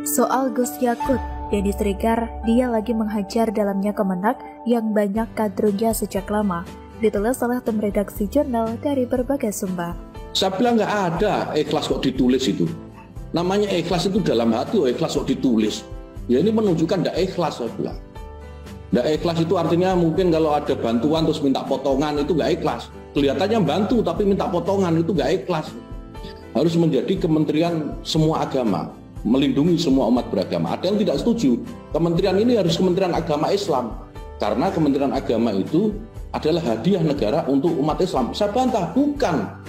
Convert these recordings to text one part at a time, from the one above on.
Soal Gus Yakut, Denny Sregar, dia lagi menghajar dalamnya Kemenak yang banyak kadrunya sejak lama. Ditulis oleh tim redaksi jurnal dari berbagai sumber. Saya bilang nggak ada ikhlas kok ditulis itu. Namanya ikhlas itu dalam hati, ikhlas kok ditulis. Ya ini menunjukkan nggak ikhlas, saya bilang. Nggak ikhlas itu artinya mungkin kalau ada bantuan terus minta potongan itu nggak ikhlas. Kelihatannya bantu tapi minta potongan itu nggak ikhlas. Harus menjadi kementerian semua agama, melindungi semua umat beragama. Ada yang tidak setuju, kementerian ini harus kementerian agama Islam. Karena kementerian agama itu adalah hadiah negara untuk umat Islam. Saya bantah, bukan.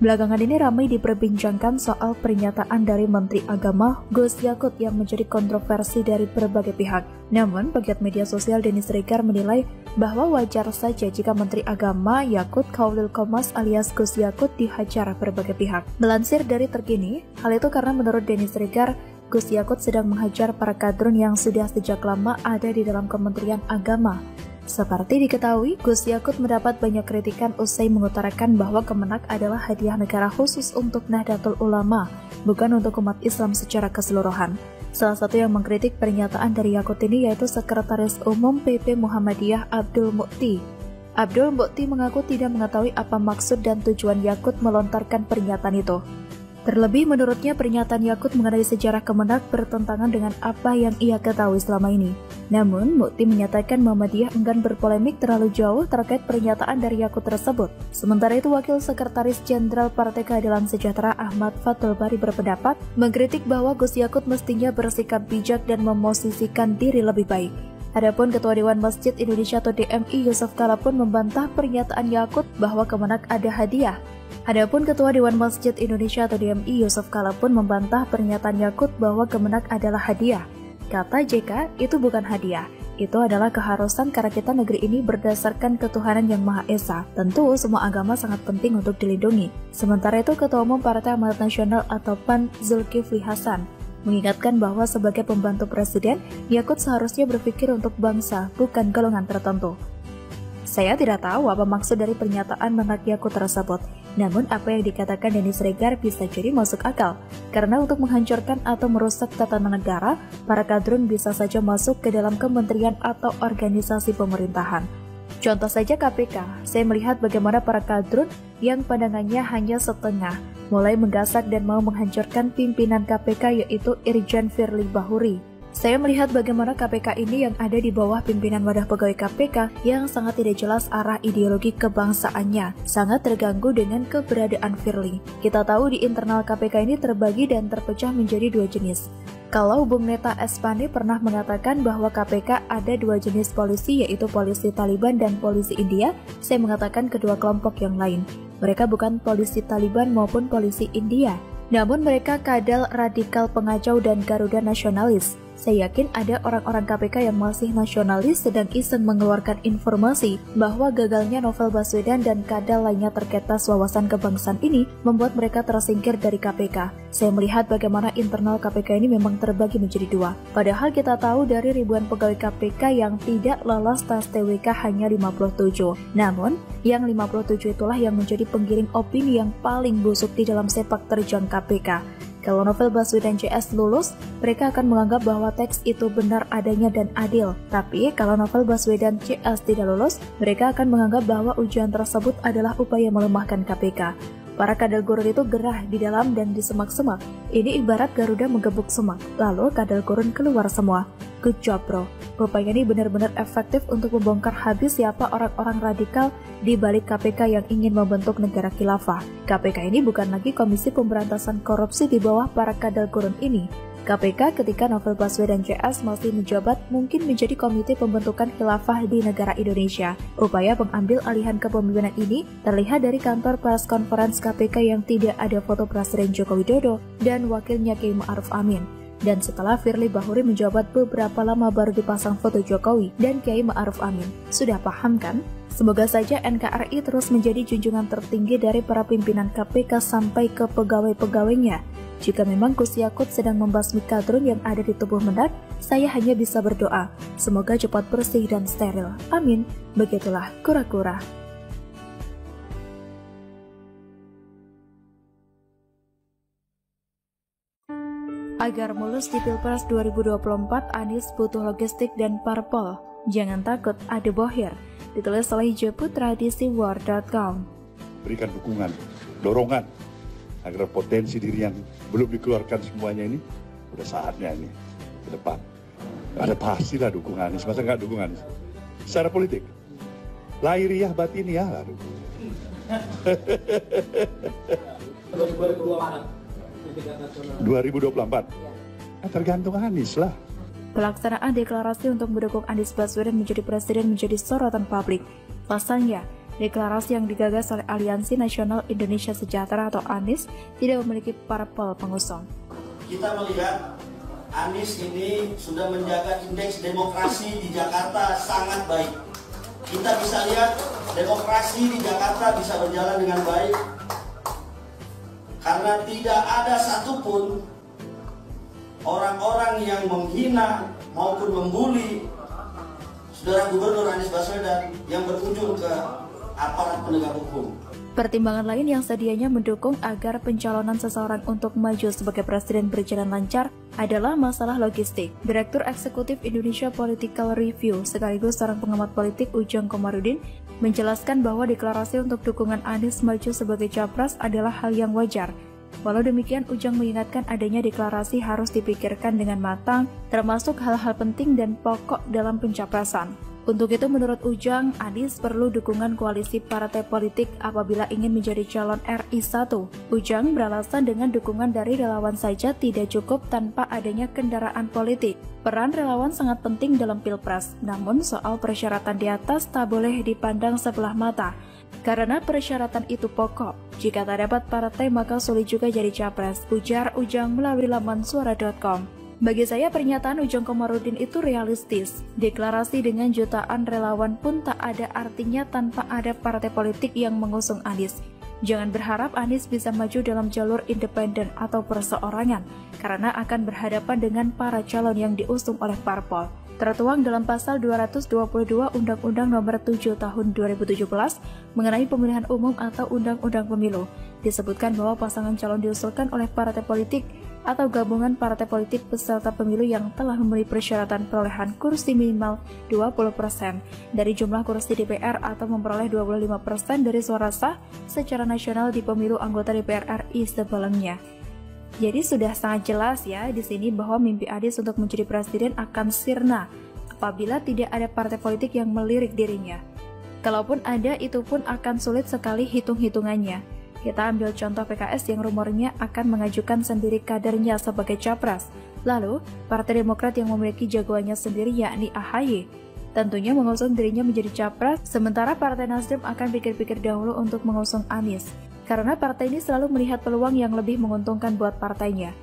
Belakangan ini ramai diperbincangkan soal pernyataan dari Menteri Agama Gus Yakut yang menjadi kontroversi dari berbagai pihak. Namun, pegiat media sosial Denny Sregar menilai bahwa wajar saja jika Menteri Agama Yakut Khairul Qomas alias Gus Yakut dihajar berbagai pihak. Melansir dari Terkini, hal itu karena menurut Denny Sregar, Gus Yakut sedang menghajar para kadrun yang sudah sejak lama ada di dalam Kementerian Agama. Seperti diketahui, Gus Yakut mendapat banyak kritikan usai mengutarakan bahwa Kemenak adalah hadiah negara khusus untuk Nahdlatul Ulama, bukan untuk umat Islam secara keseluruhan. Salah satu yang mengkritik pernyataan dari Yakut ini yaitu Sekretaris Umum PP Muhammadiyah Abdul Mukti. Abdul Mukti mengaku tidak mengetahui apa maksud dan tujuan Yakut melontarkan pernyataan itu. Terlebih menurutnya pernyataan Yakut mengenai sejarah Kemenak bertentangan dengan apa yang ia ketahui selama ini. Namun, Mukti menyatakan Muhammadiyah enggan berpolemik terlalu jauh terkait pernyataan dari Yakut tersebut. Sementara itu, Wakil Sekretaris Jenderal Partai Keadilan Sejahtera Ahmad Fathul Bari berpendapat mengkritik bahwa Gus Yakut mestinya bersikap bijak dan memosisikan diri lebih baik. Adapun Ketua Dewan Masjid Indonesia atau DMI Yusuf Kala pun membantah pernyataan Yakut bahwa Kemenak ada hadiah. Adapun Ketua Dewan Masjid Indonesia atau DMI Yusuf Kala pun membantah pernyataan Yakut bahwa Kemenak adalah hadiah. Kata JK, itu bukan hadiah. Itu adalah keharusan karena kita negeri ini berdasarkan ketuhanan yang Maha Esa. Tentu semua agama sangat penting untuk dilindungi. Sementara itu Ketua Umum Partai Amanat Nasional atau PAN Zulkifli Hasan mengingatkan bahwa sebagai pembantu presiden, Yakut seharusnya berpikir untuk bangsa, bukan golongan tertentu. Saya tidak tahu apa maksud dari pernyataan Menak Yakut tersebut. Namun apa yang dikatakan Denny Sregar bisa jadi masuk akal. Karena untuk menghancurkan atau merusak tatanan negara, para kadrun bisa saja masuk ke dalam kementerian atau organisasi pemerintahan. Contoh saja KPK, saya melihat bagaimana para kadrun yang pandangannya hanya setengah, mulai menggasak dan mau menghancurkan pimpinan KPK yaitu Irjen Firly Bahuri. Saya melihat bagaimana KPK ini yang ada di bawah pimpinan wadah pegawai KPK yang sangat tidak jelas arah ideologi kebangsaannya, sangat terganggu dengan keberadaan Firly. Kita tahu di internal KPK ini terbagi dan terpecah menjadi dua jenis. Kalau Bung Neta Espane pernah mengatakan bahwa KPK ada dua jenis polisi yaitu polisi Taliban dan polisi India, saya mengatakan kedua kelompok yang lain. Mereka bukan polisi Taliban maupun polisi India, namun mereka kadal radikal pengacau dan Garuda nasionalis. Saya yakin ada orang-orang KPK yang masih nasionalis sedang iseng mengeluarkan informasi bahwa gagalnya Novel Baswedan dan kadal lainnya terkait tes wawasan kebangsaan ini membuat mereka tersingkir dari KPK. Saya melihat bagaimana internal KPK ini memang terbagi menjadi dua. Padahal kita tahu dari ribuan pegawai KPK yang tidak lolos tes TWK hanya 57. Namun, yang 57 itulah yang menjadi penggiring opini yang paling busuk di dalam sepak terjang KPK. Kalau Novel Baswedan CS lulus, mereka akan menganggap bahwa teks itu benar adanya dan adil. Tapi kalau Novel Baswedan CS tidak lulus, mereka akan menganggap bahwa ujian tersebut adalah upaya melemahkan KPK. Para kadal gurun itu gerah di dalam dan di semak-semak. Ini ibarat Garuda menggebuk semak, lalu kadal gurun keluar semua. Good job bro. Rupanya ini benar-benar efektif untuk membongkar habis siapa orang-orang radikal di balik KPK yang ingin membentuk negara khilafah. KPK ini bukan lagi Komisi Pemberantasan Korupsi di bawah para kadal gurun ini. KPK ketika Novel Baswedan CS masih menjabat mungkin menjadi komite pembentukan khilafah di negara Indonesia. Upaya pengambil alihan kepemimpinan ini terlihat dari kantor press conference KPK yang tidak ada foto Presiden Joko Widodo dan wakilnya Kiai Ma'ruf Amin. Dan setelah Firly Bahuri menjabat beberapa lama baru dipasang foto Jokowi dan Kiai Ma'ruf Amin. Sudah paham kan? Semoga saja NKRI terus menjadi junjungan tertinggi dari para pimpinan KPK sampai ke pegawai-pegawainya. Jika memang Gus Yakut sedang membasmi kadrun yang ada di tubuh Menak, saya hanya bisa berdoa. Semoga cepat bersih dan steril. Amin. Begitulah kura-kura. Agar mulus di Pilpres 2024, Anies butuh logistik dan parpol. Jangan takut, ada Bohir. Ditulis oleh Hijau Putra di siwar.com. Berikan dukungan, dorongan, agar potensi diri yang belum dikeluarkan semuanya ini, udah saatnya ini, ke depan. Ada pastilah dukungan Anies, masa nggak dukung Anies? Secara politik, lahiriah batiniah lah dukung. 2024, tergantung Anies lah. Pelaksanaan deklarasi untuk mendukung Anies Baswedan menjadi presiden menjadi sorotan publik. Pasalnya, deklarasi yang digagas oleh Aliansi Nasional Indonesia Sejahtera atau ANIS tidak memiliki parpol pengusung. Kita melihat Anies ini sudah menjaga indeks demokrasi di Jakarta sangat baik. Kita bisa lihat demokrasi di Jakarta bisa berjalan dengan baik karena tidak ada satupun orang-orang yang menghina maupun membuli Saudara Gubernur Anies Baswedan yang berujung ke aparat penegak hukum. Pertimbangan lain yang sedianya mendukung agar pencalonan seseorang untuk maju sebagai presiden berjalan lancar adalah masalah logistik. Direktur Eksekutif Indonesia Political Review sekaligus seorang pengamat politik Ujang Komarudin menjelaskan bahwa deklarasi untuk dukungan Anies maju sebagai capres adalah hal yang wajar. Walau demikian, Ujang mengingatkan adanya deklarasi harus dipikirkan dengan matang, termasuk hal-hal penting dan pokok dalam pencapresan. Untuk itu, menurut Ujang, Anies perlu dukungan koalisi partai politik apabila ingin menjadi calon RI 1. Ujang beralasan dengan dukungan dari relawan saja tidak cukup tanpa adanya kendaraan politik. Peran relawan sangat penting dalam Pilpres, namun soal persyaratan di atas tak boleh dipandang sebelah mata. Karena persyaratan itu pokok. Jika tak dapat partai maka sulit juga jadi capres, ujar Ujang melalui laman suara.com. Bagi saya pernyataan Ujang Komarudin itu realistis. Deklarasi dengan jutaan relawan pun tak ada artinya tanpa ada partai politik yang mengusung Anies. Jangan berharap Anies bisa maju dalam jalur independen atau perseorangan, karena akan berhadapan dengan para calon yang diusung oleh parpol. Tertuang dalam pasal 222 Undang-Undang Nomor 7 Tahun 2017 mengenai pemilihan umum atau Undang-Undang Pemilu. Disebutkan bahwa pasangan calon diusulkan oleh partai politik atau gabungan partai politik peserta pemilu yang telah memenuhi persyaratan perolehan kursi minimal 20% dari jumlah kursi DPR atau memperoleh 25% dari suara sah secara nasional di pemilu anggota DPR RI sebelumnya. Jadi sudah sangat jelas ya di sini bahwa mimpi Anies untuk menjadi presiden akan sirna apabila tidak ada partai politik yang melirik dirinya. Kalaupun ada, itu pun akan sulit sekali hitung-hitungannya. Kita ambil contoh PKS yang rumornya akan mengajukan sendiri kadernya sebagai capres. Lalu, Partai Demokrat yang memiliki jagoannya sendiri yakni AHY. Tentunya mengusung dirinya menjadi capres, sementara Partai Nasdem akan pikir-pikir dahulu untuk mengusung Anies. Karena partai ini selalu melihat peluang yang lebih menguntungkan buat partainya.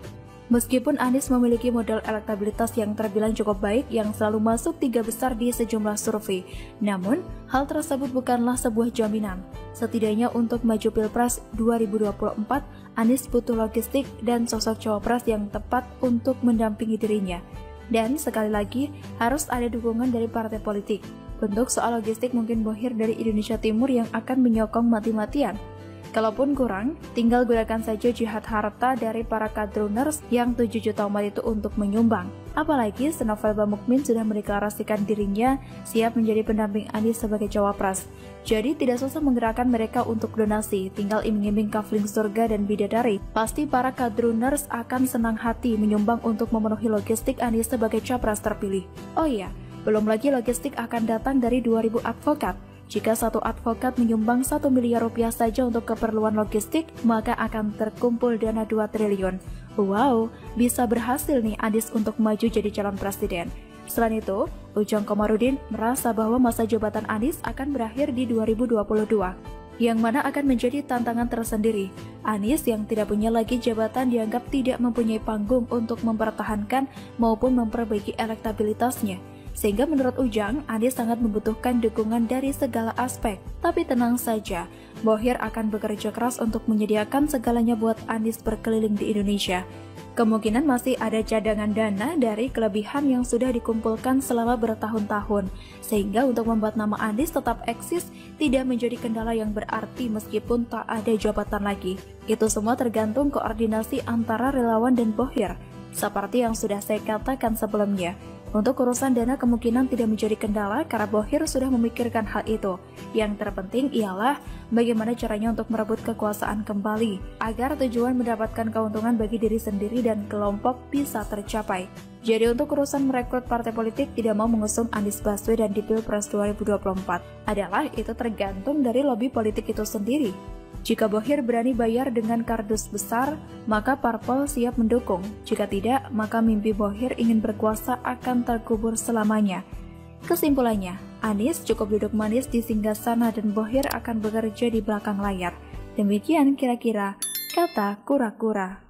Meskipun Anies memiliki modal elektabilitas yang terbilang cukup baik yang selalu masuk 3 besar di sejumlah survei, namun hal tersebut bukanlah sebuah jaminan. Setidaknya untuk maju Pilpres 2024, Anies butuh logistik dan sosok cawapres yang tepat untuk mendampingi dirinya. Dan sekali lagi, harus ada dukungan dari partai politik. Untuk soal logistik mungkin Bohir dari Indonesia Timur yang akan menyokong mati-matian. Kalaupun kurang, tinggal gunakan saja jihad harta dari para kadruners yang 7 juta umat itu untuk menyumbang. Apalagi senovel Bamukmin sudah mendeklarasikan dirinya siap menjadi pendamping Anies sebagai cawapres. Jadi tidak susah menggerakkan mereka untuk donasi, tinggal iming-iming kafling surga dan bidadari. Pasti para kadruners akan senang hati menyumbang untuk memenuhi logistik Anies sebagai capres terpilih. Oh iya, belum lagi logistik akan datang dari 2000 advokat. Jika satu advokat menyumbang 1 miliar rupiah saja untuk keperluan logistik, maka akan terkumpul dana 2 triliun. Wow, bisa berhasil nih Anies untuk maju jadi calon presiden. Selain itu, Ujang Komarudin merasa bahwa masa jabatan Anies akan berakhir di 2022, yang mana akan menjadi tantangan tersendiri. Anies yang tidak punya lagi jabatan dianggap tidak mempunyai panggung untuk mempertahankan maupun memperbaiki elektabilitasnya. Sehingga menurut Ujang, Anies sangat membutuhkan dukungan dari segala aspek. Tapi tenang saja, Bohir akan bekerja keras untuk menyediakan segalanya buat Anies berkeliling di Indonesia. Kemungkinan masih ada cadangan dana dari kelebihan yang sudah dikumpulkan selama bertahun-tahun. Sehingga untuk membuat nama Anies tetap eksis tidak menjadi kendala yang berarti meskipun tak ada jabatan lagi. Itu semua tergantung koordinasi antara relawan dan Bohir. Seperti yang sudah saya katakan sebelumnya, untuk urusan dana kemungkinan tidak menjadi kendala karena Bohir sudah memikirkan hal itu. Yang terpenting ialah bagaimana caranya untuk merebut kekuasaan kembali, agar tujuan mendapatkan keuntungan bagi diri sendiri dan kelompok bisa tercapai. Jadi untuk urusan merekrut partai politik tidak mau mengusung Anies Baswedan di Pilpres 2024 adalah itu tergantung dari lobi politik itu sendiri. Jika Bohir berani bayar dengan kardus besar, maka parpol siap mendukung. Jika tidak, maka mimpi Bohir ingin berkuasa akan terkubur selamanya. Kesimpulannya, Anies cukup duduk manis di singgasana dan Bohir akan bekerja di belakang layar. Demikian kira-kira kata kura-kura.